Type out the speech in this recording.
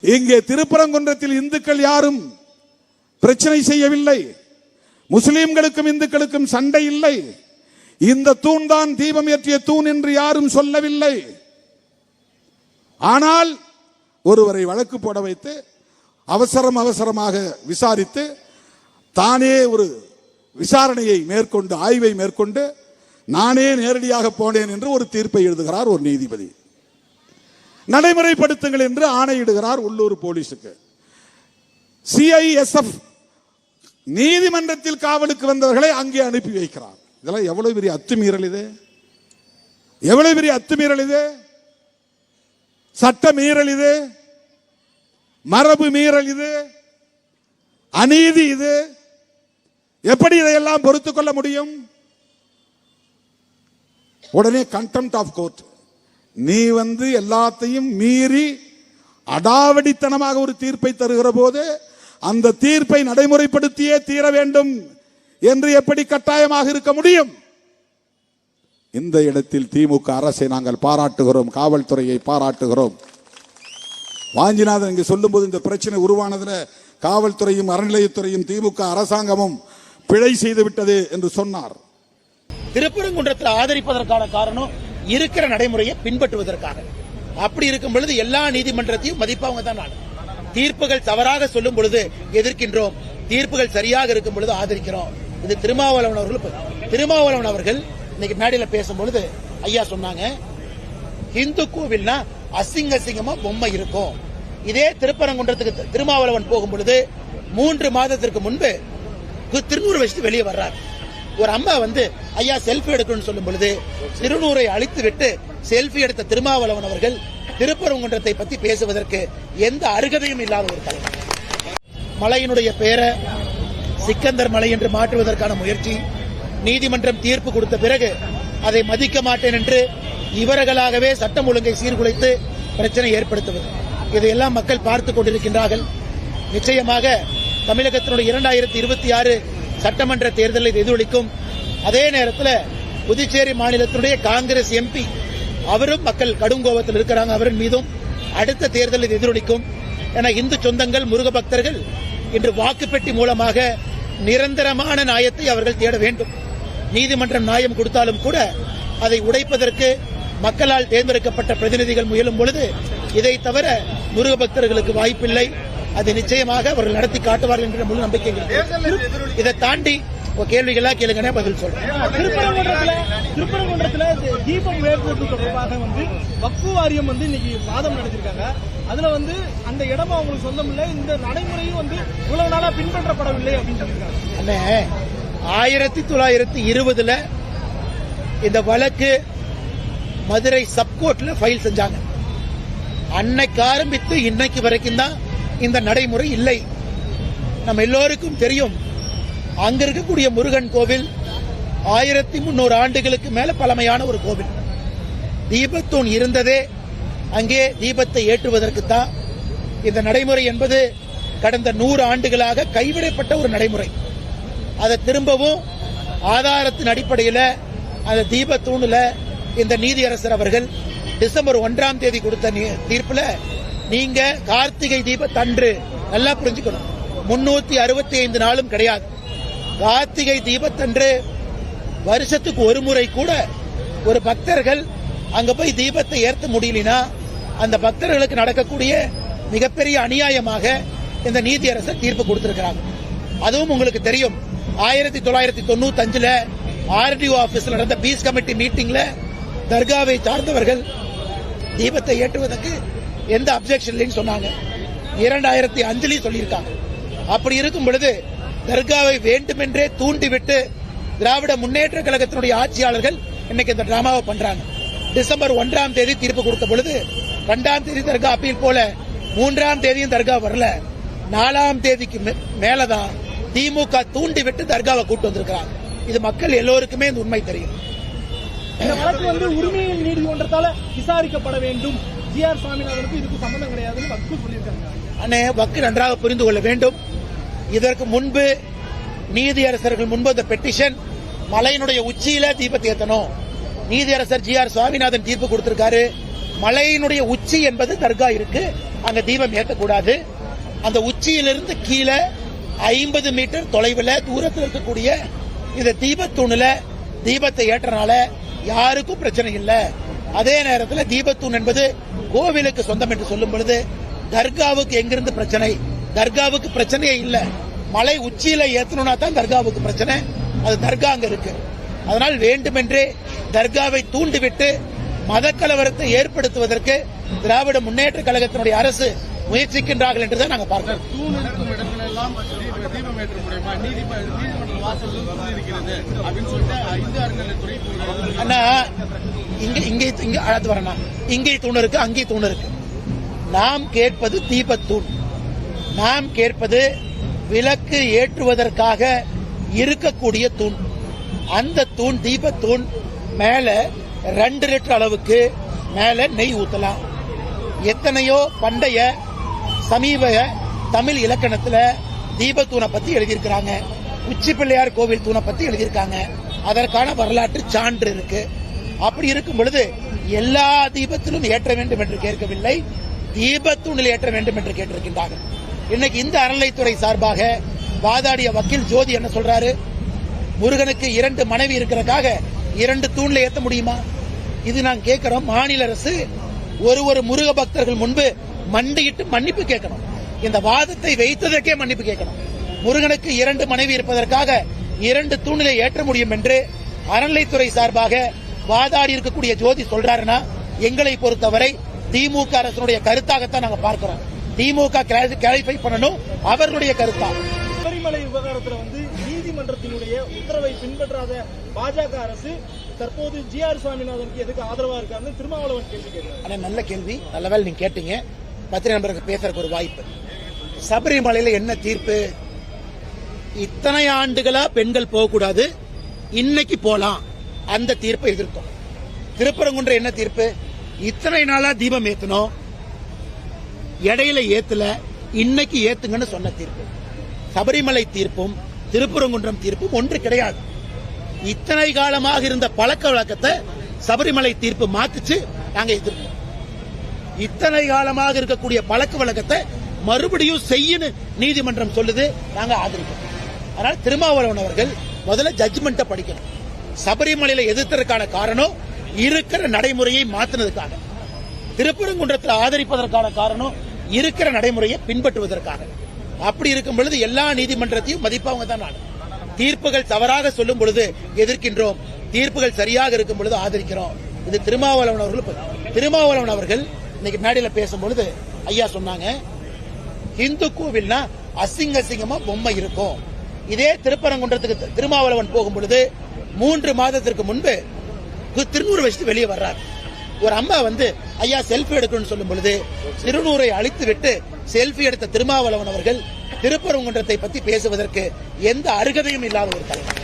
இங்கே திருப்பரங்குன்றத்தில் இந்துக்கள் யாரும் பிரச்சனை செய்யவில்லை. முஸ்லிம்களுக்கும் இந்துக்களுக்கும் சண்டை இல்லை. இந்த தூண் தான் தீபம் ஏற்றிய தூண் என்று யாரும் சொல்லவில்லை. ஆனால் ஒருவரை வழக்கு போட வைத்து அவசரமாக விசாரித்து தானே ஒரு விசாரணையை மேற்கொண்டு ஆய்வை மேற்கொண்டு நானே நேரடியாக போனேன் என்று ஒரு தீர்ப்பை எழுதுகிறார் ஒரு நீதிபதி. நடைமுறைப்படுத்துங்கள் என்று ஆணையிடுகிறார் உள்ளூர் போலீஸுக்கு. சிஐஎஸ்எஃப் நீதிமன்றத்தில் காவலுக்கு வந்தவர்களை அங்கே அனுப்பி வைக்கிறார். இதெல்லாம் எவ்வளவு பெரிய அத்துமீறல் இது! எவ்வளவு பெரிய அத்துமீறல் இது! சட்ட மீறல் இது, மரபு மீறல் இது, அநீதி இது. எப்படி இதையெல்லாம் பொறுத்துக் கொள்ள முடியும்? உடனே கண்டெம்ட் ஆஃப் கோர்ட். நீ எல்லாத்தையும் மீறி அடாவடித்தனமாக ஒரு தீர்ப்பை தருகிற போது அந்த தீர்ப்பை நடைமுறைப்படுத்தியே தீர வேண்டும் என்று எப்படி கட்டாயமாக இருக்க முடியும்? இந்த இடத்தில் திமுக அரசை நாங்கள் பாராட்டுகிறோம், காவல்துறையை பாராட்டுகிறோம். வாஞ்சிநாதன் இங்கு சொல்லும் போது இந்த பிரச்சனை உருவானதுல காவல்துறையும் அறநிலையத்துறையும் திமுக அரசாங்கமும் பிழை செய்து விட்டது என்று சொன்னார். திருப்பரங்குன்றத்தில் ஆதரிப்பதற்கான காரணம் இருக்கிற நடைமுறையை பின்பற்றுவதற்காக. அப்படி இருக்கும் பொழுது எல்லா நீதிமன்றத்தையும் மதிப்பவங்க தான். நான் தீர்ப்புகள் தவறாக சொல்லும் பொழுது எதிர்க்கின்றோம், தீர்ப்புகள் சரியாக இருக்கும் பொழுது ஆதரிக்கிறோம். இது திருமாவளவன் அவர்கள் இன்னைக்கு மேடையில பேசும்பொழுது ஐயா சொன்னாங்க, இந்து கோவில்னா அசிங்கமா பொம்மை இருக்கும். இதே திருப்பரங்குன்றத்துக்கு திருமாவளவன் போகும் பொழுது 3 மாதத்திற்கு முன்பு திருநூறு வச்சுட்டு வெளியே வர்றார். ஒரு அம்மா ஐயா செல்ஃபி எடுக்கணும்னு சொல்லும் பொழுது திருநூரை அழித்து விட்டு செல்ஃபி எடுத்த திருமாவளவன் அவர்கள் திருப்பரங்குன்றத்தை பற்றி பேசுவதற்கு எந்த அருகதையும் இல்லாத ஒரு தலைவர். மலையினுடைய பெயரை சிக்கந்தர் மலை என்று மாற்றுவதற்கான முயற்சி, நீதிமன்றம் தீர்ப்பு கொடுத்த பிறகு அதை மதிக்க மாட்டேன் என்று இவர்களாகவே சட்டம் ஒழுங்கை சீர்குலைத்து பிரச்சனை ஏற்படுத்துவது, இதையெல்லாம் மக்கள் பார்த்துக் கொண்டிருக்கின்றார்கள். நிச்சயமாக தமிழகத்தினுடைய 2026 சட்டமன்ற தேர்தலில் எதிரொலிக்கும். அதே நேரத்தில் புதுச்சேரி மாநிலத்தினுடைய காங்கிரஸ் எம்பி அவரும் மக்கள் கடும் கோபத்தில் இருக்கிறாங்க. அவரின் மீதும் அடுத்த தேர்தலில் எதிரொலிக்கும். என இந்து சொந்தங்கள், முருக பக்தர்கள் இன்று வாக்குப்பெட்டி மூலமாக நிரந்தரமான நியாயத்தை அவர்கள் தேட வேண்டும். நீதிமன்றம் நியாயம் கொடுத்தாலும் கூட அதை உடைப்பதற்கு மக்களால் தேர்ந்தெடுக்கப்பட்ட பிரதிநிதிகள் முயலும் பொழுது இதை தவிர முருக பக்தர்களுக்கு வாய்ப்பில்லை. அதை நிச்சயமாக அவர்கள் நடத்தி காட்டுவார்கள் என்ற முழு நம்பிக்கை. இதை தாண்டி கேள்விகளா கேளுங்க, பதில் சொல்றேன். திருப்பரங்குன்றத்தில் தீபம் ஏற்படுவது தொடர்பாக வக்ஃபு வாரியம் இன்னைக்கு வாதம் நடத்திருக்காங்க. அதுல அந்த இடம் அவங்களுக்கு சொந்தம் இல்லை, இந்த நடைமுறையும் இவ்வளவு நாளா பின்பற்றப்படவில்லை அப்படின்னு சொல்லியிருக்காங்க. 1920 இந்த வழக்கு மதுரை சப்கோர்ட்ல ஃபைல் செஞ்சாங்க. அன்னைக்கு ஆரம்பித்து இன்னைக்கு வரைக்கும் தான் இந்த நடைமுறை இல்லை. நம்ம எல்லோருக்கும் தெரியும், அங்க இருக்கக்கூடிய முருகன் கோவில் 1300 ஆண்டுகளுக்கு மேல பழமையான ஒரு கோவில். தீபத்தூண் இருந்ததே அங்கே தீபத்தை ஏற்றுவதற்கு தான். இந்த நடைமுறை என்பது கடந்த 100 ஆண்டுகளாக கைவிடப்பட்ட ஒரு நடைமுறை. அதை திரும்பவும் ஆதாரத்தின் அடிப்படையில் அந்த தீபத்தூண்ல இந்த நீதியரசர் அவர்கள் டிசம்பர் 1ஆம் தேதி கொடுத்த தீர்ப்புல, நீங்க கார்த்திகை தீபத்தன்று நல்லா புரிஞ்சுக்கணும், 365 நாளும் கிடையாது. கார்த்திகை தீபத்தன்று வருஷத்துக்கு ஒரு முறை கூட ஒரு பக்தர்கள் அங்க போய் தீபத்தை ஏற்ற முடியலனா அந்த பக்தர்களுக்கு நடக்கக்கூடிய மிகப்பெரிய அநியாயமாக இந்த நீதியரசர் தீர்ப்பு கொடுத்திருக்கிறாங்க. அதுவும் உங்களுக்கு தெரியும், 1995 ஆர்டிஓ ஆபீஸ்ல நடந்த பீஸ் கமிட்டி மீட்டிங்ல தர்காவை சார்ந்தவர்கள் தீபத்தை ஏற்றுவதற்கு எந்த அப்செக்ஷன் இல்லைன்னு சொன்னாங்க. 2005 சொல்லியிருக்காங்க. அப்படி இருக்கும் பொழுது தர்காவை வேண்டுமென்றே தூண்டிவிட்டு திராவிட முன்னேற்ற கழகத்தினுடைய ஆட்சியாளர்கள் இன்னைக்கு இந்த டிராமாவை பண்றாங்க. டிசம்பர் 1ஆம் தேதி தீர்ப்பு கொடுத்த பொழுது 2ஆம் தேதி தர்கா அப்பீல் போல 3ஆம் தேதியும் தர்கா வரல. 4ஆம் தேதிக்கு மேலதான் திமுக தூண்டிவிட்டு தர்காவை கூட்டு வந்திருக்கிறாங்க. இது மக்கள் எல்லோருக்குமே இந்த உண்மை தெரியும். இந்த வழக்கு உரிமையில் நீதிமன்றத்தால விசாரிக்கப்பட வேண்டும். ஜிஆர் சுவாமிநாதனுக்கு இதுக்கு சம்பந்தம் கிடையாதுன்னு வக்கு சொல்லியிருக்காங்க. அண்ணே, வக்கு நன்றாக புரிந்து கொள்ள வேண்டும். இதற்கு முன்பு நீதியரசர்கள் முன்பு இந்த பெட்டிஷன் மலையினுடைய உச்சியில தீபத்தை ஏற்றணும். நீதியரசர் ஜிஆர் சுவாமிநாதன் தீர்ப்பு கொடுத்திருக்காரு. மலையினுடைய உச்சி என்பது தர்கா இருக்கு, அங்க தீபம் ஏற்றக்கூடாது. அந்த உச்சியிலிருந்து கீழே 50 மீட்டர் தொலைவில் தூரத்தில் இருக்கக்கூடிய இந்த தீபத்தூணுல தீபத்தை ஏற்றனால யாருக்கும் பிரச்சனை இல்லை. அதே நேரத்தில் தீபத்தூண் என்பது கோவிலுக்கு சொந்தம் என்று சொல்லும் பொழுது தர்காவுக்கு எங்கிருந்து பிரச்சனை? தர்காவுக்கு பிரச்சனையே இல்லை. மலை உச்சியில ஏத்தணும்னா தான் தர்காவுக்கு பிரச்சனை. அது தர்கா அங்க இருக்கு. அதனால் வேண்டுமென்றே தர்காவை தூண்டிவிட்டு மத கலவரத்தை ஏற்படுத்துவதற்கு திராவிட முன்னேற்ற கழகத்தினுடைய அரசு முயற்சிக்கின்றார்கள் என்றுதான் நாங்கள் பார்க்கிறோம். அண்ணா இங்கே தூண் இருக்கு, அங்கே தூண் இருக்கு. நாம் கேட்பது தீபத்தூண். நாம் கேட்பது விளக்கு ஏற்றுவதற்காக இருக்கக்கூடிய தூண். அந்த தூண் தீபத்தூண் மேல 2 லிட்டர் அளவுக்கு மேல நெய் ஊத்தலாம். எத்தனையோ பண்டைய சமீப தமிழ் இலக்கணத்துல தீபத்தூணை பத்தி எழுதியிருக்கிறாங்க. உச்சி பிள்ளையார் கோவில் தூணை பத்தி எழுதியிருக்காங்க. அதற்கான வரலாற்று சான்று இருக்கு. அப்படி இருக்கும் பொழுது எல்லா தீபத்திலும் ஏற்ற வேண்டும் என்று கேட்கவில்லை, தீபத்தூணில் ஏற்ற வேண்டும் என்று கேட்டிருக்கின்றார்கள். இன்னைக்கு இந்த அறநிலைத்துறை சார்பாக வாதாடிய வக்கீல் ஜோதி என்ன சொல்றாரு? முருகனுக்கு 2 மனைவி இருக்கிறதுக்காக 2 தூண்ல ஏத்த முடியுமா? இது நான் கேட்கிறோம். மாநில அரசு ஒரு முருக பக்தர்கள் முன்பு மண்டியிட்டு மன்னிப்பு கேட்கணும். இந்த வாதத்தை வைத்ததற்கே மன்னிப்பு கேட்கணும். முருகனுக்கு 2 மனைவி இருப்பதற்காக 2 தூணிலே ஏற்ற முடியும் என்று அறநிலைத்துறை சார்பாக வாதாடி இருக்கக்கூடிய ஜோதி சொல்றாருன்னா எங்களை பொறுத்தவரை திமுக அரசுடைய கருத்தாகத்தான் நாங்க பார்க்கிறோம். திமுக கிளாரிஃபை பண்ணணும் அவர்களுடைய கருத்தா. சபரிமலை விவகாரத்தில் நீதிமன்றத்தினுடைய உத்தரவை பின்பற்றாத பாஜக அரசு தற்போது ஜி.ஆர். சுவாமிநாதனுக்கு எதுக்கு ஆதரவா இருக்காருன்னு திருமாவளவன் கேள்வி கேட்கிறார். நல்ல கேள்வி, நல்ல வேலை நீங்க கேட்டீங்க. பத்திரிகை நண்பருக்கு பேசுறதுக்கு ஒரு வாய்ப்பு. சபரிமலையில என்ன தீர்ப்பு? இத்தனை ஆண்டுகளா பெண்கள் போகக்கூடாது, இன்னைக்கு போலாம். அந்த தீர்ப்பை எதிர்த்தோம். திருப்பரங்குன்ற என்ன தீர்ப்பு? இத்தனை நாளா தீபம் ஏத்தணும், இடையில ஏத்தல, இன்னைக்கு ஏத்துங்கன்னு சொன்ன தீர்ப்பு. சபரிமலை தீர்ப்பும் திருப்பரங்குன்றம் தீர்ப்பும் ஒன்று கிடையாது. இத்தனை காலமாக இருந்த பழக்க வழக்கத்தை சபரிமலை தீர்ப்பு மாத்துச்சு, நாங்க எதிர்ப்போம். இத்தனை காலமாக இருக்கக்கூடிய பழக்க வழக்கத்தை மறுபடியும் செய்யணும் நீதிமன்றம் சொல்லுது, நாங்க ஆதரிப்போம். அதனால திருமாவளவன் அவர்கள் முதல்ல ஜட்ஜ்மெண்ட்டை படிக்கணும். சபரிமலையில எதிர்த்ததற்கான காரணம் இருக்கிற நடைமுறையை மாத்தினதுக்காக, திருப்பரங்குன்றத்தில் ஆதரிப்பதற்கான காரணம் இருக்கிற நடைமுறையை பின்பற்றுவதற்காக. அப்படி இருக்கும் பொழுது எல்லா நீதிமன்றத்தையும் மதிப்பவங்க தான். நான் தீர்ப்புகள் தவறாக சொல்லும் பொழுது எதிர்க்கின்றோம், தீர்ப்புகள் சரியாக இருக்கும் பொழுது ஆதரிக்கிறோம். இது திருமாவளவன் அவர்கள் இன்னைக்கு மேடையில் பேசும்பொழுது ஐயா சொன்னாங்க, இந்து கோவில்னா அசிங்கமா பொம்மை இருக்கும். இதே திருப்பரங்குன்றத்துக்கு திருமாவளவன் போகும் பொழுது 3 மாதத்திற்கு முன்பு திருநூறு வச்சுட்டு வெளியே வர்றாரு. ஒரு அம்மா ஐயா செல்ஃபி எடுக்கணும்னு சொல்லும் பொழுது திருநூறை அழித்து விட்டு செல்ஃபி எடுத்த திருமாவளவன் அவர்கள் திருப்பரங்குன்றத்தை பத்தி பேசுவதற்கு எந்த அருகதையும் இல்லாத ஒரு தலைவர்.